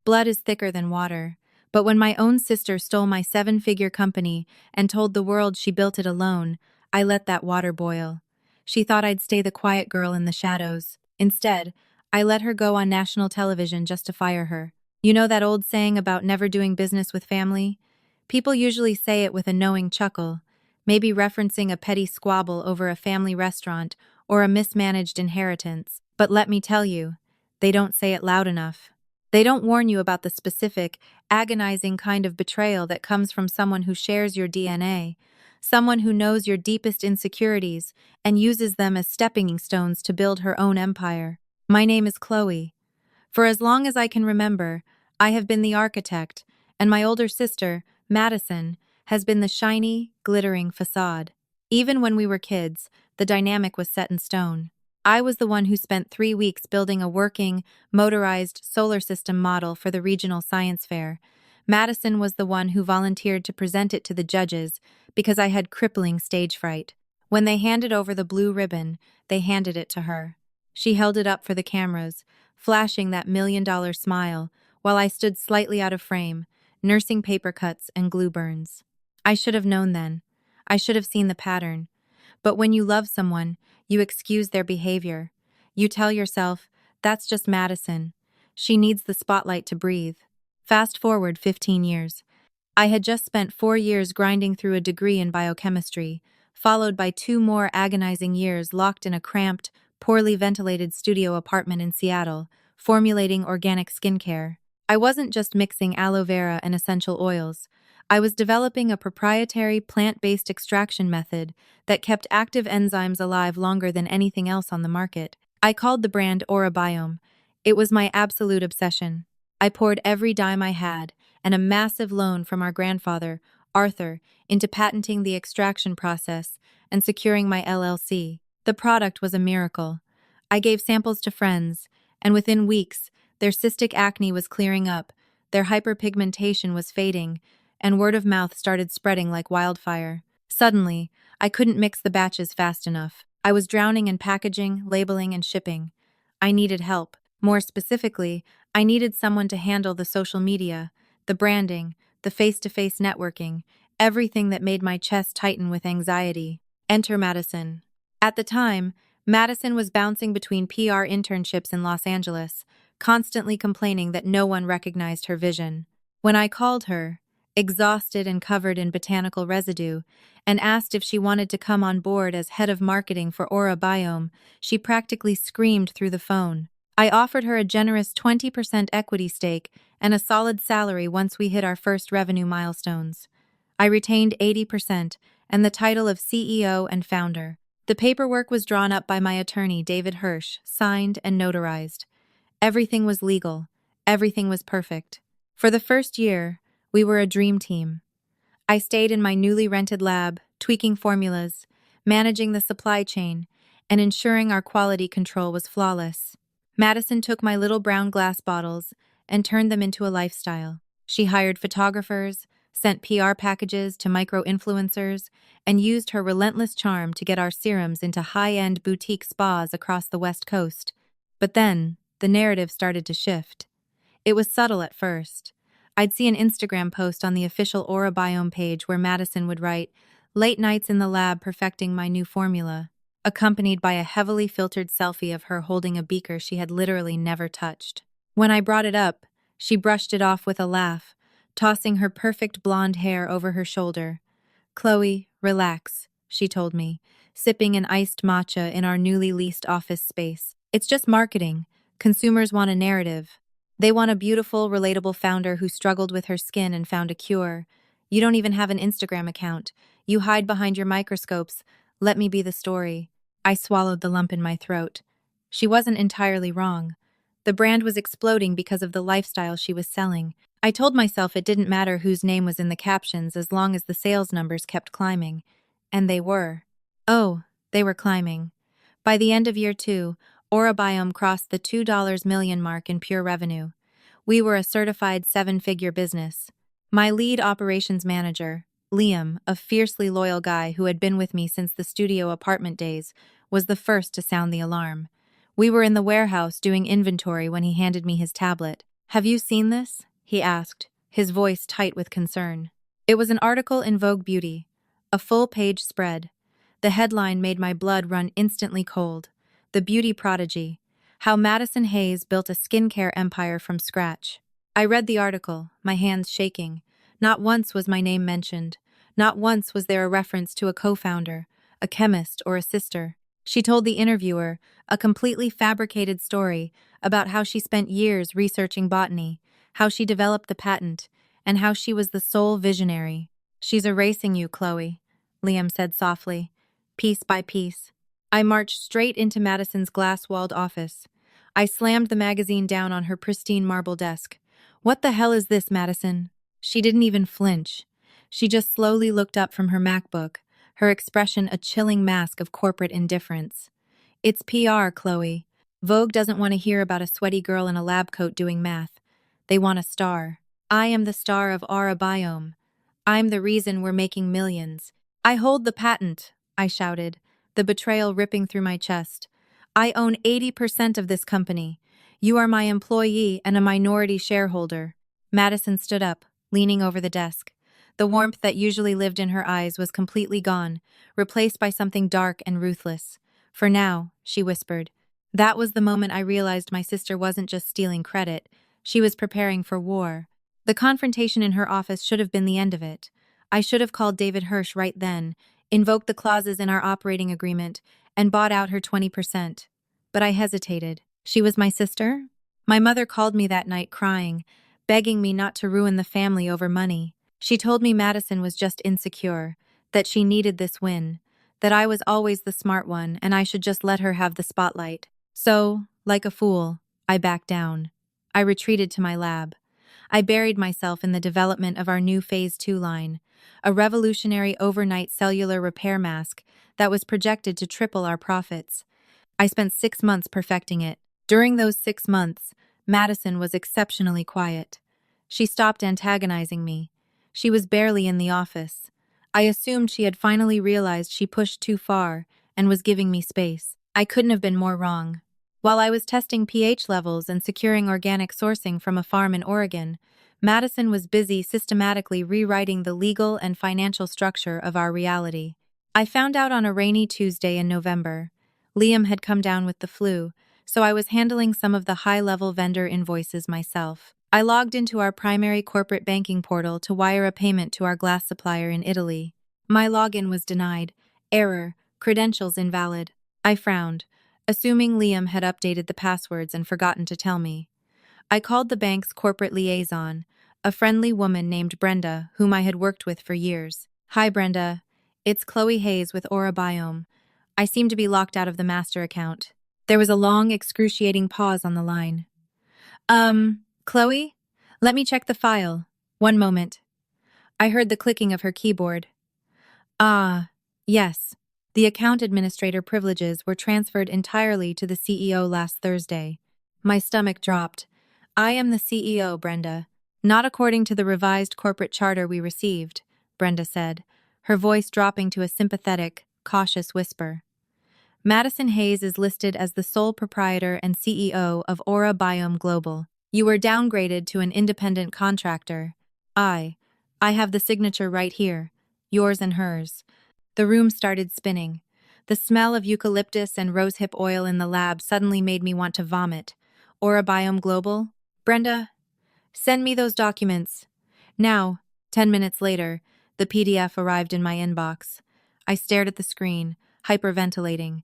Blood is thicker than water. But when my own sister stole my seven-figure company and told the world she built it alone, I let that water boil. She thought I'd stay the quiet girl in the shadows. Instead, I let her go on national television just to fire her. You know that old saying about never doing business with family? People usually say it with a knowing chuckle, maybe referencing a petty squabble over a family restaurant or a mismanaged inheritance. But let me tell you, they don't say it loud enough. They don't warn you about the specific, agonizing kind of betrayal that comes from someone who shares your DNA, someone who knows your deepest insecurities and uses them as stepping stones to build her own empire. My name is Chloe. For as long as I can remember, I have been the architect, and my older sister, Madison, has been the shiny, glittering facade. Even when we were kids, the dynamic was set in stone. I was the one who spent 3 weeks building a working, motorized solar system model for the regional science fair. Madison was the one who volunteered to present it to the judges because I had crippling stage fright. When they handed over the blue ribbon, they handed it to her. She held it up for the cameras, flashing that million-dollar smile, while I stood slightly out of frame, nursing paper cuts and glue burns. I should have known then. I should have seen the pattern. But when you love someone, you excuse their behavior. You tell yourself, that's just Madison. She needs the spotlight to breathe. Fast forward 15 years. I had just spent 4 years grinding through a degree in biochemistry, followed by 2 more agonizing years locked in a cramped, poorly ventilated studio apartment in Seattle, formulating organic skincare. I wasn't just mixing aloe vera and essential oils. I was developing a proprietary plant-based extraction method that kept active enzymes alive longer than anything else on the market. I called the brand Aura. It was my absolute obsession. I poured every dime I had, and a massive loan from our grandfather, Arthur, into patenting the extraction process and securing my LLC. The product was a miracle. I gave samples to friends, and within weeks, their cystic acne was clearing up, their hyperpigmentation was fading, and word of mouth started spreading like wildfire. Suddenly, I couldn't mix the batches fast enough. I was drowning in packaging, labeling, and shipping. I needed help. More specifically, I needed someone to handle the social media, the branding, the face-to-face networking, everything that made my chest tighten with anxiety. Enter Madison. At the time, Madison was bouncing between PR internships in Los Angeles, constantly complaining that no one recognized her vision. When I called her, exhausted and covered in botanical residue, and asked if she wanted to come on board as head of marketing for Aura, she practically screamed through the phone. I offered her a generous 20% equity stake and a solid salary once we hit our first revenue milestones. I retained 80% and the title of CEO and founder. The paperwork was drawn up by my attorney, David Hirsch, signed and notarized. Everything was legal. Everything was perfect. For the first year, we were a dream team. I stayed in my newly rented lab, tweaking formulas, managing the supply chain, and ensuring our quality control was flawless. Madison took my little brown glass bottles and turned them into a lifestyle. She hired photographers, sent PR packages to micro-influencers, and used her relentless charm to get our serums into high-end boutique spas across the West Coast. But then, the narrative started to shift. It was subtle at first. I'd see an Instagram post on the official Aura page where Madison would write, "Late nights in the lab perfecting my new formula," accompanied by a heavily filtered selfie of her holding a beaker she had literally never touched. When I brought it up, she brushed it off with a laugh, tossing her perfect blonde hair over her shoulder. "Chloe, relax," she told me, sipping an iced matcha in our newly leased office space. "It's just marketing. Consumers want a narrative. They want a beautiful, relatable founder who struggled with her skin and found a cure. You don't even have an Instagram account. You hide behind your microscopes. Let me be the story." I swallowed the lump in my throat. She wasn't entirely wrong. The brand was exploding because of the lifestyle she was selling. I told myself it didn't matter whose name was in the captions as long as the sales numbers kept climbing. And they were. Oh, they were climbing. By the end of year 2, Aura crossed the $2 million mark in pure revenue. We were a certified 7-figure business. My lead operations manager, Liam, a fiercely loyal guy who had been with me since the studio apartment days, was the first to sound the alarm. We were in the warehouse doing inventory when he handed me his tablet. Have you seen this? He asked, his voice tight with concern. It was an article in Vogue Beauty, a full-page spread. The headline made my blood run instantly cold. The Beauty Prodigy: How Madison Hayes Built a Skincare Empire from Scratch. I read the article, my hands shaking. Not once was my name mentioned. Not once was there a reference to a co-founder, a chemist, or a sister. She told the interviewer a completely fabricated story about how she spent years researching botany, how she developed the patent, and how she was the sole visionary. She's erasing you, Chloe, Liam said softly, piece by piece. I marched straight into Madison's glass-walled office. I slammed the magazine down on her pristine marble desk. What the hell is this, Madison? She didn't even flinch. She just slowly looked up from her MacBook, her expression a chilling mask of corporate indifference. It's PR, Chloe. Vogue doesn't want to hear about a sweaty girl in a lab coat doing math. They want a star. I am the star of Aura Biome. I'm the reason we're making millions. I hold the patent, I shouted, the betrayal ripping through my chest. I own 80% of this company. You are my employee and a minority shareholder. Madison stood up, leaning over the desk. The warmth that usually lived in her eyes was completely gone, replaced by something dark and ruthless. For now, she whispered. That was the moment I realized my sister wasn't just stealing credit. She was preparing for war. The confrontation in her office should have been the end of it. I should have called David Hirsch right then, invoked the clauses in our operating agreement, and bought out her 20%. But I hesitated. She was my sister? My mother called me that night crying, begging me not to ruin the family over money. She told me Madison was just insecure, that she needed this win, that I was always the smart one and I should just let her have the spotlight. So, like a fool, I backed down. I retreated to my lab. I buried myself in the development of our new Phase 2 line, a revolutionary overnight cellular repair mask that was projected to triple our profits. I spent 6 months perfecting it. During those 6 months, Madison was exceptionally quiet. She stopped antagonizing me. She was barely in the office. I assumed she had finally realized she pushed too far and was giving me space. I couldn't have been more wrong. While I was testing pH levels and securing organic sourcing from a farm in Oregon, Madison was busy systematically rewriting the legal and financial structure of our reality. I found out on a rainy Tuesday in November. Liam had come down with the flu, so I was handling some of the high-level vendor invoices myself. I logged into our primary corporate banking portal to wire a payment to our glass supplier in Italy. My login was denied. Error. Credentials invalid. I frowned, assuming Liam had updated the passwords and forgotten to tell me. I called the bank's corporate liaison, a friendly woman named Brenda, whom I had worked with for years. Hi, Brenda. It's Chloe Hayes with Aura Biome. I seem to be locked out of the master account. There was a long, excruciating pause on the line. Chloe? Let me check the file. One moment. I heard the clicking of her keyboard. Ah, yes. The account administrator privileges were transferred entirely to the CEO last Thursday. My stomach dropped. I am the CEO, Brenda. Not according to the revised corporate charter we received, Brenda said, her voice dropping to a sympathetic, cautious whisper. Madison Hayes is listed as the sole proprietor and CEO of Aura Biome Global. You were downgraded to an independent contractor. I have the signature right here, yours and hers. The room started spinning. The smell of eucalyptus and rosehip oil in the lab suddenly made me want to vomit. Aura Biome Global? Brenda, send me those documents. Now, 10 minutes later, the PDF arrived in my inbox. I stared at the screen, hyperventilating.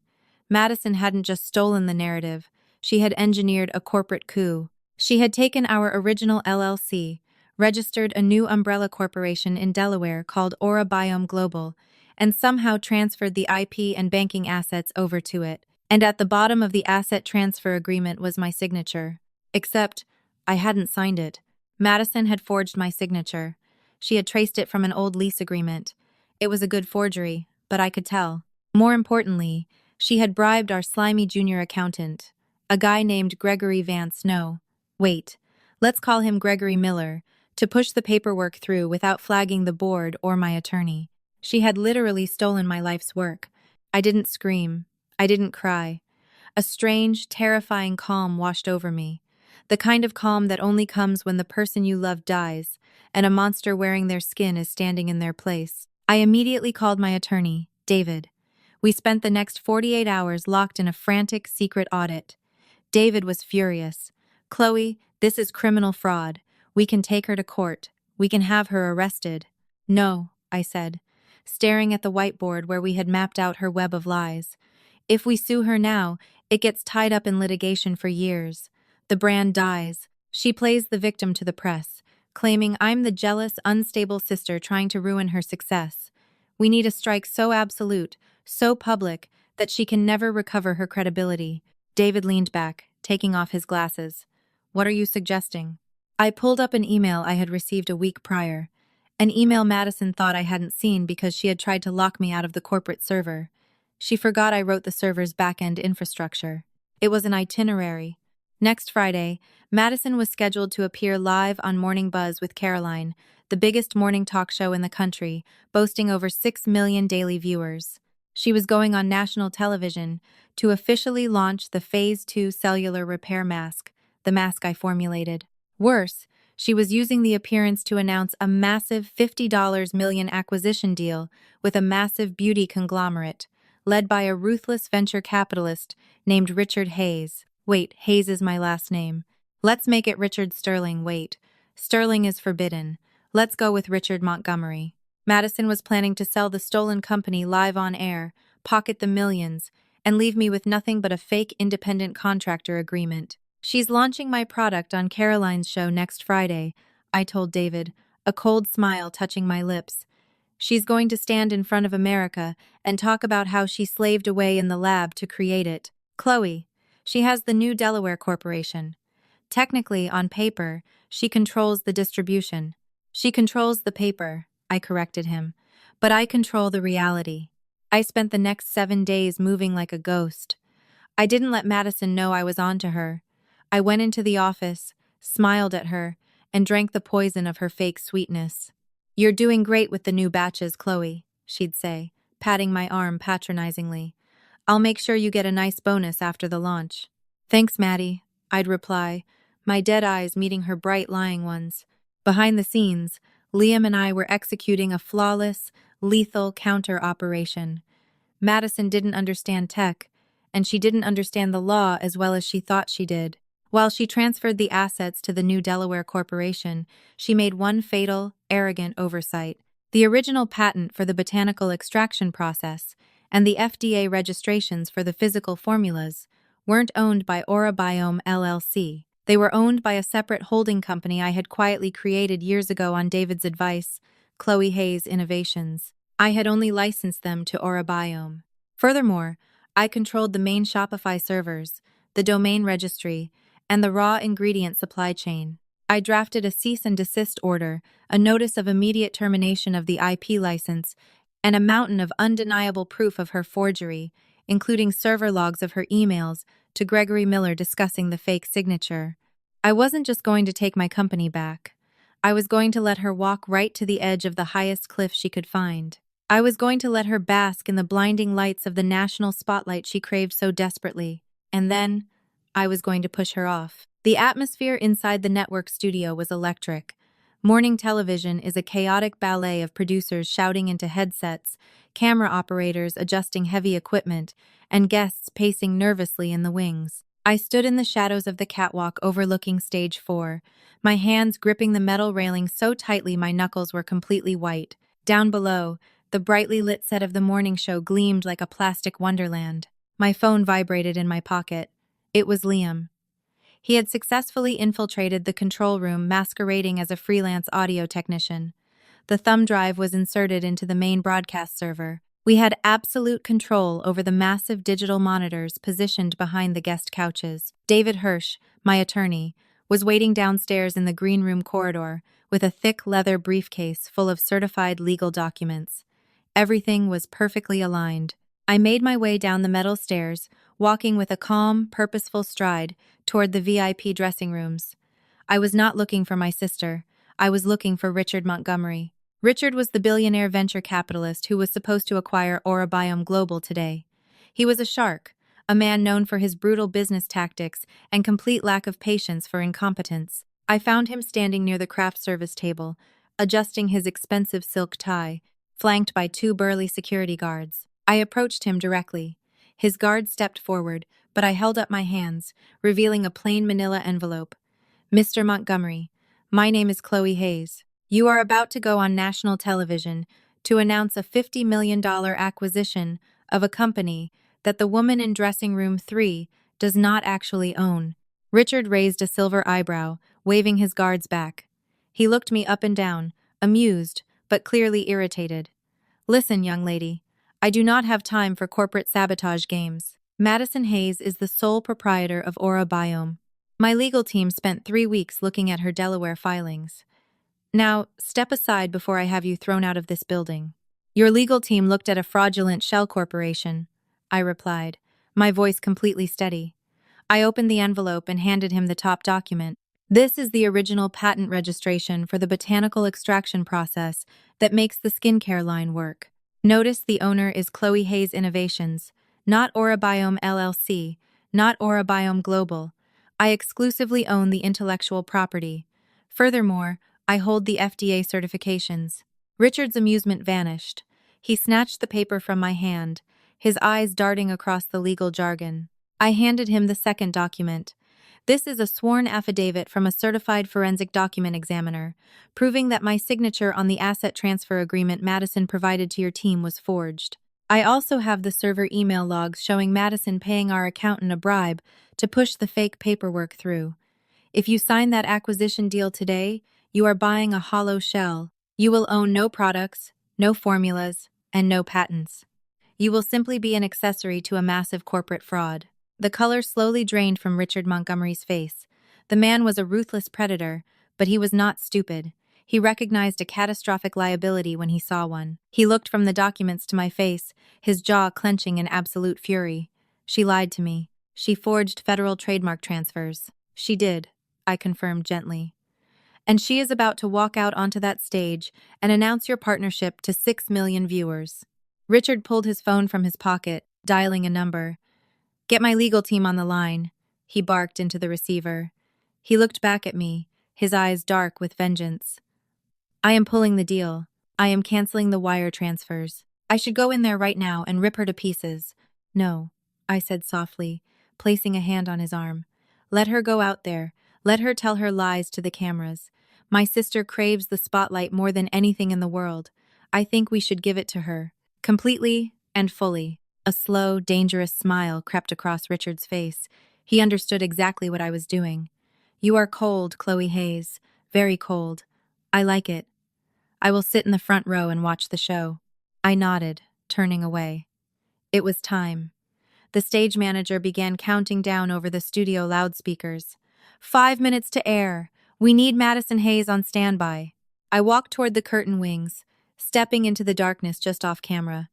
Madison hadn't just stolen the narrative. She had engineered a corporate coup. She had taken our original LLC, registered a new umbrella corporation in Delaware called Aura Biome Global, and somehow transferred the IP and banking assets over to it. And at the bottom of the asset transfer agreement was my signature. Except, I hadn't signed it. Madison had forged my signature. She had traced it from an old lease agreement. It was a good forgery, but I could tell. More importantly, she had bribed our slimy junior accountant, a guy named Gregory Vance. No, wait, let's call him Gregory Miller, to push the paperwork through without flagging the board or my attorney. She had literally stolen my life's work. I didn't scream. I didn't cry. A strange, terrifying calm washed over me. The kind of calm that only comes when the person you love dies, and a monster wearing their skin is standing in their place. I immediately called my attorney, David. We spent the next 48 hours locked in a frantic secret audit. David was furious. "Chloe, this is criminal fraud. We can take her to court. We can have her arrested." "No," I said, staring at the whiteboard where we had mapped out her web of lies. "If we sue her now, it gets tied up in litigation for years. The brand dies. She plays the victim to the press, claiming I'm the jealous, unstable sister trying to ruin her success. We need a strike so absolute, so public, that she can never recover her credibility." David leaned back, taking off his glasses. "What are you suggesting?" I pulled up an email I had received a week prior. An email Madison thought I hadn't seen because she had tried to lock me out of the corporate server. She forgot I wrote the server's back-end infrastructure. It was an itinerary. Next Friday, Madison was scheduled to appear live on Morning Buzz with Caroline, the biggest morning talk show in the country, boasting over 6 million daily viewers. She was going on national television to officially launch the Phase 2 cellular repair mask, the mask I formulated. Worse, she was using the appearance to announce a massive $50 million acquisition deal with a massive beauty conglomerate, led by a ruthless venture capitalist named Richard Hayes. Wait, Hayes is my last name. Let's make it Richard Sterling. Wait, Sterling is forbidden. Let's go with Richard Montgomery. Madison was planning to sell the stolen company live on air, pocket the millions, and leave me with nothing but a fake independent contractor agreement. "She's launching my product on Caroline's show next Friday," I told David, a cold smile touching my lips. "She's going to stand in front of America and talk about how she slaved away in the lab to create it. Chloe, she has the New Delaware Corporation. Technically, on paper, she controls the distribution. She controls the paper," I corrected him, "but I control the reality." I spent the next 7 days moving like a ghost. I didn't let Madison know I was on to her. I went into the office, smiled at her, and drank the poison of her fake sweetness. "You're doing great with the new batches, Chloe," she'd say, patting my arm patronizingly. "I'll make sure you get a nice bonus after the launch." "Thanks, Maddie," I'd reply, my dead eyes meeting her bright, lying ones. Behind the scenes, Liam and I were executing a flawless, lethal counter-operation. Madison didn't understand tech, and she didn't understand the law as well as she thought she did. While she transferred the assets to the New Delaware Corporation, she made one fatal, arrogant oversight. The original patent for the botanical extraction process and the FDA registrations for the physical formulas weren't owned by Aurabiome LLC. They were owned by a separate holding company I had quietly created years ago on David's advice, Chloe Hayes Innovations. I had only licensed them to Aurabiome. Furthermore, I controlled the main Shopify servers, the domain registry, and the raw ingredient supply chain. I drafted a cease and desist order, a notice of immediate termination of the IP license, and a mountain of undeniable proof of her forgery, including server logs of her emails to Gregory Miller discussing the fake signature. I wasn't just going to take my company back. I was going to let her walk right to the edge of the highest cliff she could find. I was going to let her bask in the blinding lights of the national spotlight she craved so desperately. And then, I was going to push her off. The atmosphere inside the network studio was electric. Morning television is a chaotic ballet of producers shouting into headsets, camera operators adjusting heavy equipment, and guests pacing nervously in the wings. I stood in the shadows of the catwalk overlooking stage 4, my hands gripping the metal railing so tightly my knuckles were completely white. Down below, the brightly lit set of the morning show gleamed like a plastic wonderland. My phone vibrated in my pocket. It was Liam. He had successfully infiltrated the control room masquerading as a freelance audio technician. The thumb drive was inserted into the main broadcast server. We had absolute control over the massive digital monitors positioned behind the guest couches. David Hirsch, my attorney, was waiting downstairs in the green room corridor with a thick leather briefcase full of certified legal documents. Everything was perfectly aligned. I made my way down the metal stairs, walking with a calm, purposeful stride toward the VIP dressing rooms. I was not looking for my sister. I was looking for Richard Montgomery. Richard was the billionaire venture capitalist who was supposed to acquire Aurabiome Global today. He was a shark, a man known for his brutal business tactics and complete lack of patience for incompetence. I found him standing near the craft service table, adjusting his expensive silk tie, flanked by two burly security guards. I approached him directly. His guard stepped forward, but I held up my hands, revealing a plain manila envelope. Mr. Montgomery, my name is Chloe Hayes. You are about to go on national television to announce a $50 million acquisition of a company that the woman in dressing room 3 does not actually own. Richard raised a silver eyebrow, waving his guards back. He looked me up and down, amused, but clearly irritated. Listen, young lady, I do not have time for corporate sabotage games. Madison Hayes is the sole proprietor of Aura Biome. My legal team spent 3 weeks looking at her Delaware filings. Now, step aside before I have you thrown out of this building. Your legal team looked at a fraudulent shell corporation, I replied, my voice completely steady. I opened the envelope and handed him the top document. This is the original patent registration for the botanical extraction process that makes the skincare line work. Notice the owner is Chloe Hayes Innovations, not Aura Biome LLC, not Aura Biome Global. I exclusively own the intellectual property. Furthermore, I hold the FDA certifications. Richard's amusement vanished. He snatched the paper from my hand, his eyes darting across the legal jargon. I handed him the second document. This is a sworn affidavit from a certified forensic document examiner, proving that my signature on the asset transfer agreement Madison provided to your team was forged. I also have the server email logs showing Madison paying our accountant a bribe to push the fake paperwork through. If you sign that acquisition deal today, you are buying a hollow shell. You will own no products, no formulas, and no patents. You will simply be an accessory to a massive corporate fraud. The color slowly drained from Richard Montgomery's face. The man was a ruthless predator, but he was not stupid. He recognized a catastrophic liability when he saw one. He looked from the documents to my face, his jaw clenching in absolute fury. She lied to me. She forged federal trademark transfers. She did, I confirmed gently. And she is about to walk out onto that stage and announce your partnership to 6 million viewers. Richard pulled his phone from his pocket, dialing a number. Get my legal team on the line, he barked into the receiver. He looked back at me, his eyes dark with vengeance. I am pulling the deal. I am canceling the wire transfers. I should go in there right now and rip her to pieces. No, I said softly, placing a hand on his arm. Let her go out there. Let her tell her lies to the cameras. My sister craves the spotlight more than anything in the world. I think we should give it to her. Completely and fully. A slow, dangerous smile crept across Richard's face. He understood exactly what I was doing. You are cold, Chloe Hayes. Very cold. I like it. I will sit in the front row and watch the show. I nodded, turning away. It was time. The stage manager began counting down over the studio loudspeakers. 5 minutes to air. We need Madison Hayes on standby. I walked toward the curtain wings, stepping into the darkness just off camera.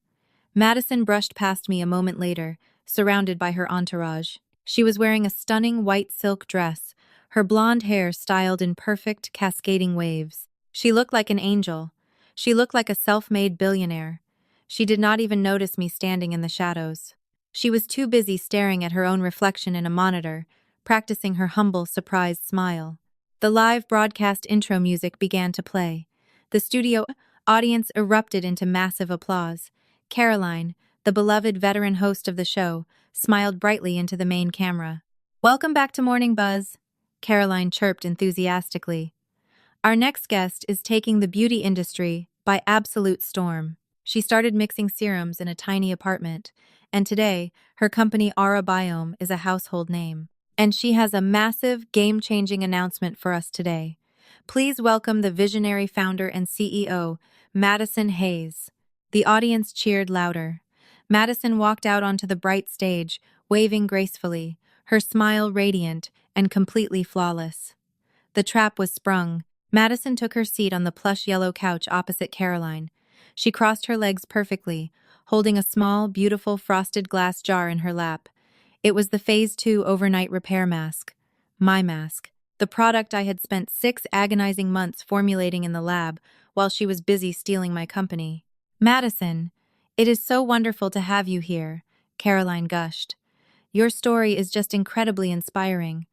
Madison brushed past me a moment later, surrounded by her entourage. She was wearing a stunning white silk dress, her blonde hair styled in perfect, cascading waves. She looked like an angel. She looked like a self-made billionaire. She did not even notice me standing in the shadows. She was too busy staring at her own reflection in a monitor, practicing her humble, surprised smile. The live broadcast intro music began to play. The studio audience erupted into massive applause. Caroline, the beloved veteran host of the show, smiled brightly into the main camera. Welcome back to Morning Buzz, Caroline chirped enthusiastically. Our next guest is taking the beauty industry by absolute storm. She started mixing serums in a tiny apartment, and today, her company Aura Biome is a household name. And she has a massive, game-changing announcement for us today. Please welcome the visionary founder and CEO, Madison Hayes. The audience cheered louder. Madison walked out onto the bright stage, waving gracefully, her smile radiant and completely flawless. The trap was sprung. Madison took her seat on the plush yellow couch opposite Caroline. She crossed her legs perfectly, holding a small, beautiful frosted glass jar in her lap. It was the Phase 2 overnight repair mask. My mask. The product I had spent 6 agonizing months formulating in the lab while she was busy stealing my company. Madison, it is so wonderful to have you here, Caroline gushed. Your story is just incredibly inspiring.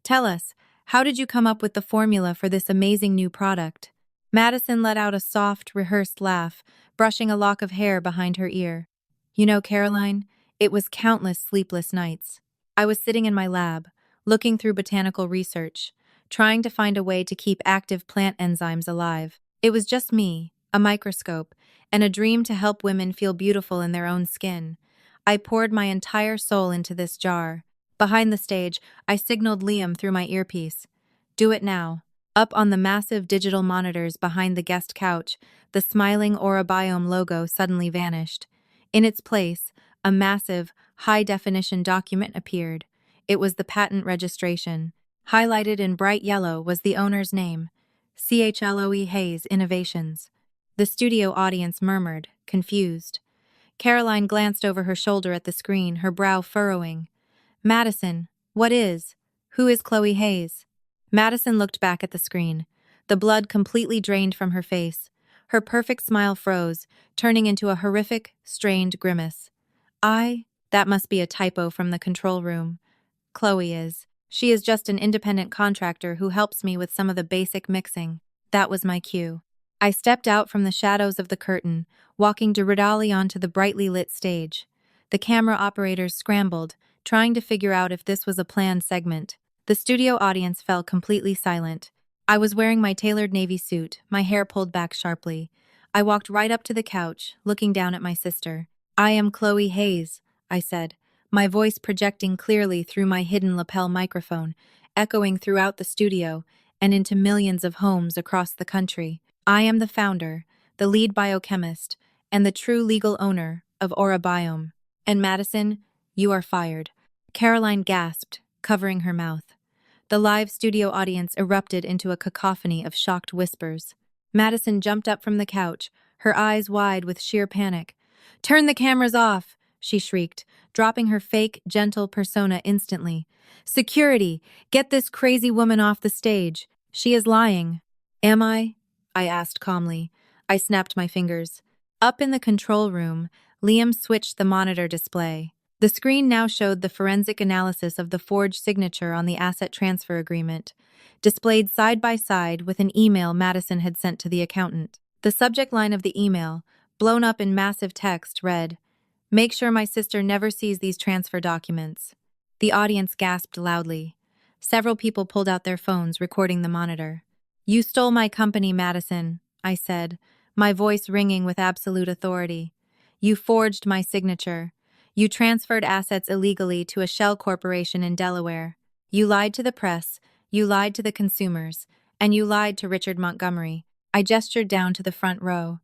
Tell us, how did you come up with the formula for this amazing new product? Madison let out a soft, rehearsed laugh, brushing a lock of hair behind her ear. You know, Caroline, it was countless sleepless nights. I was sitting in my lab, looking through botanical research, trying to find a way to keep active plant enzymes alive. It was just me, a microscope, and a dream to help women feel beautiful in their own skin. I poured my entire soul into this jar. Behind the stage, I signaled Liam through my earpiece. Do it now. Up on the massive digital monitors behind the guest couch, the smiling Aura Biome logo suddenly vanished. In its place, a massive, high-definition document appeared. It was the patent registration. Highlighted in bright yellow was the owner's name, Chloe Hayes Innovations. The studio audience murmured, confused. Caroline glanced over her shoulder at the screen, her brow furrowing. Madison, what is? Who is Chloe Hayes? Madison looked back at the screen. The blood completely drained from her face. Her perfect smile froze, turning into a horrific, strained grimace. That must be a typo from the control room. Chloe is. She is just an independent contractor who helps me with some of the basic mixing. That was my cue. I stepped out from the shadows of the curtain, walking directly onto the brightly lit stage. The camera operators scrambled, trying to figure out if this was a planned segment. The studio audience fell completely silent. I was wearing my tailored navy suit, my hair pulled back sharply. I walked right up to the couch, looking down at my sister. I am Chloe Hayes, I said, my voice projecting clearly through my hidden lapel microphone, echoing throughout the studio and into millions of homes across the country. I am the founder, the lead biochemist, and the true legal owner of Aura Biome. And Madison, you are fired. Caroline gasped, covering her mouth. The live studio audience erupted into a cacophony of shocked whispers. Madison jumped up from the couch, her eyes wide with sheer panic. "Turn the cameras off!" she shrieked, dropping her fake, gentle persona instantly. "Security! Get this crazy woman off the stage! She is lying." "Am I?" I asked calmly. I snapped my fingers. Up in the control room, Liam switched the monitor display. The screen now showed the forensic analysis of the forged signature on the asset transfer agreement, displayed side by side with an email Madison had sent to the accountant. The subject line of the email, blown up in massive text, read, "Make sure my sister never sees these transfer documents." The audience gasped loudly. Several people pulled out their phones, recording the monitor. "You stole my company, Madison," I said, my voice ringing with absolute authority. "You forged my signature. You transferred assets illegally to a shell corporation in Delaware. You lied to the press, you lied to the consumers, and you lied to Richard Montgomery." I gestured down to the front row.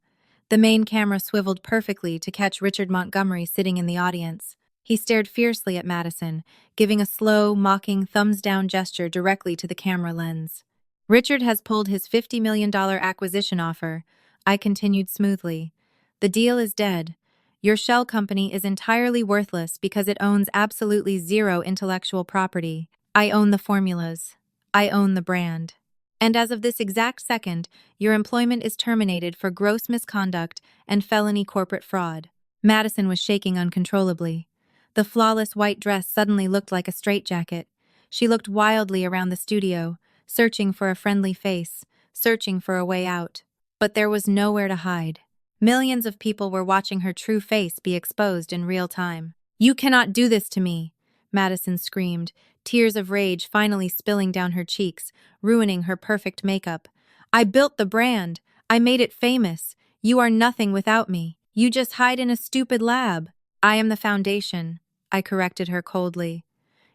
The main camera swiveled perfectly to catch Richard Montgomery sitting in the audience. He stared fiercely at Madison, giving a slow, mocking thumbs-down gesture directly to the camera lens. "Richard has pulled his $50 million acquisition offer," I continued smoothly. "The deal is dead. Your shell company is entirely worthless because it owns absolutely zero intellectual property. I own the formulas. I own the brand. And as of this exact second, your employment is terminated for gross misconduct and felony corporate fraud." Madison was shaking uncontrollably. The flawless white dress suddenly looked like a straitjacket. She looked wildly around the studio, searching for a friendly face, searching for a way out. But there was nowhere to hide. Millions of people were watching her true face be exposed in real time. "You cannot do this to me," Madison screamed, tears of rage finally spilling down her cheeks, ruining her perfect makeup. "I built the brand. I made it famous. You are nothing without me. You just hide in a stupid lab." "I am the foundation," I corrected her coldly.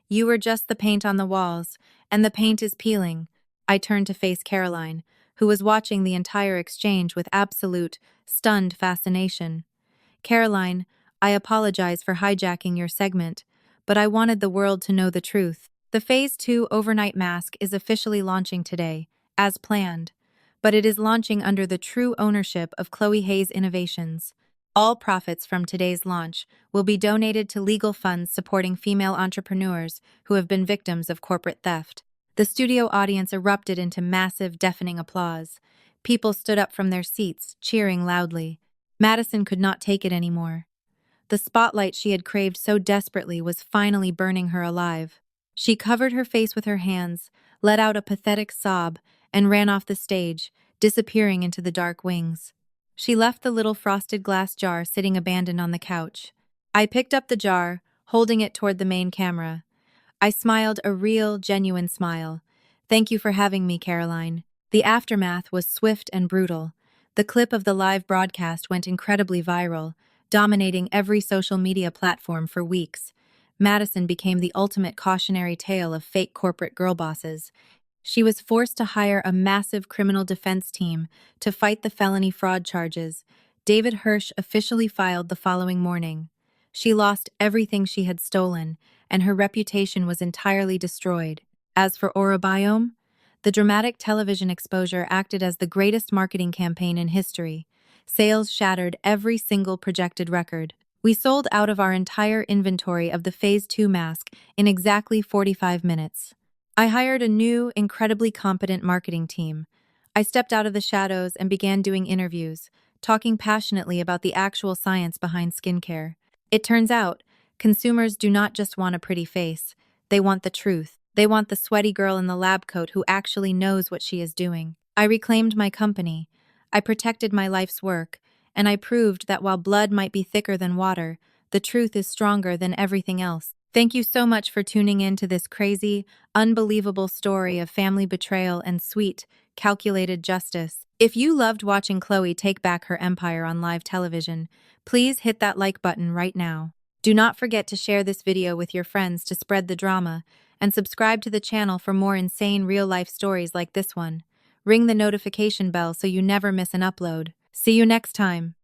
"You are just the paint on the walls, and the paint is peeling." I turned to face Caroline, who was watching the entire exchange with absolute, stunned fascination. "Caroline, I apologize for hijacking your segment, but I wanted the world to know the truth. The Phase 2 overnight mask is officially launching today, as planned, but it is launching under the true ownership of Chloe Hayes Innovations. All profits from today's launch will be donated to legal funds supporting female entrepreneurs who have been victims of corporate theft." The studio audience erupted into massive, deafening applause. People stood up from their seats, cheering loudly. Madison could not take it anymore. The spotlight she had craved so desperately was finally burning her alive. She covered her face with her hands, let out a pathetic sob, and ran off the stage, disappearing into the dark wings. She left the little frosted glass jar sitting abandoned on the couch. I picked up the jar, holding it toward the main camera. I smiled a real, genuine smile. Thank you for having me, Caroline. The aftermath was swift and brutal. The clip of the live broadcast went incredibly viral, dominating every social media platform for weeks. Madison became the ultimate cautionary tale of fake corporate girl bosses. She was forced to hire a massive criminal defense team to fight the felony fraud charges. David Hirsch officially filed the following morning. She lost everything she had stolen, and her reputation was entirely destroyed. As for Orobiome, the dramatic television exposure acted as the greatest marketing campaign in history. Sales shattered every single projected record. We sold out of our entire inventory of the Phase 2 mask in exactly 45 minutes. I hired a new, incredibly competent marketing team. I stepped out of the shadows and began doing interviews, talking passionately about the actual science behind skincare. It turns out, consumers do not just want a pretty face, they want the truth. They want the sweaty girl in the lab coat who actually knows what she is doing. I reclaimed my company. I protected my life's work, and I proved that while blood might be thicker than water, the truth is stronger than everything else. Thank you so much for tuning in to this crazy, unbelievable story of family betrayal and sweet, calculated justice. If you loved watching Chloe take back her empire on live television, please hit that like button right now. Do not forget to share this video with your friends to spread the drama, and subscribe to the channel for more insane real-life stories like this one. Ring the notification bell so you never miss an upload. See you next time.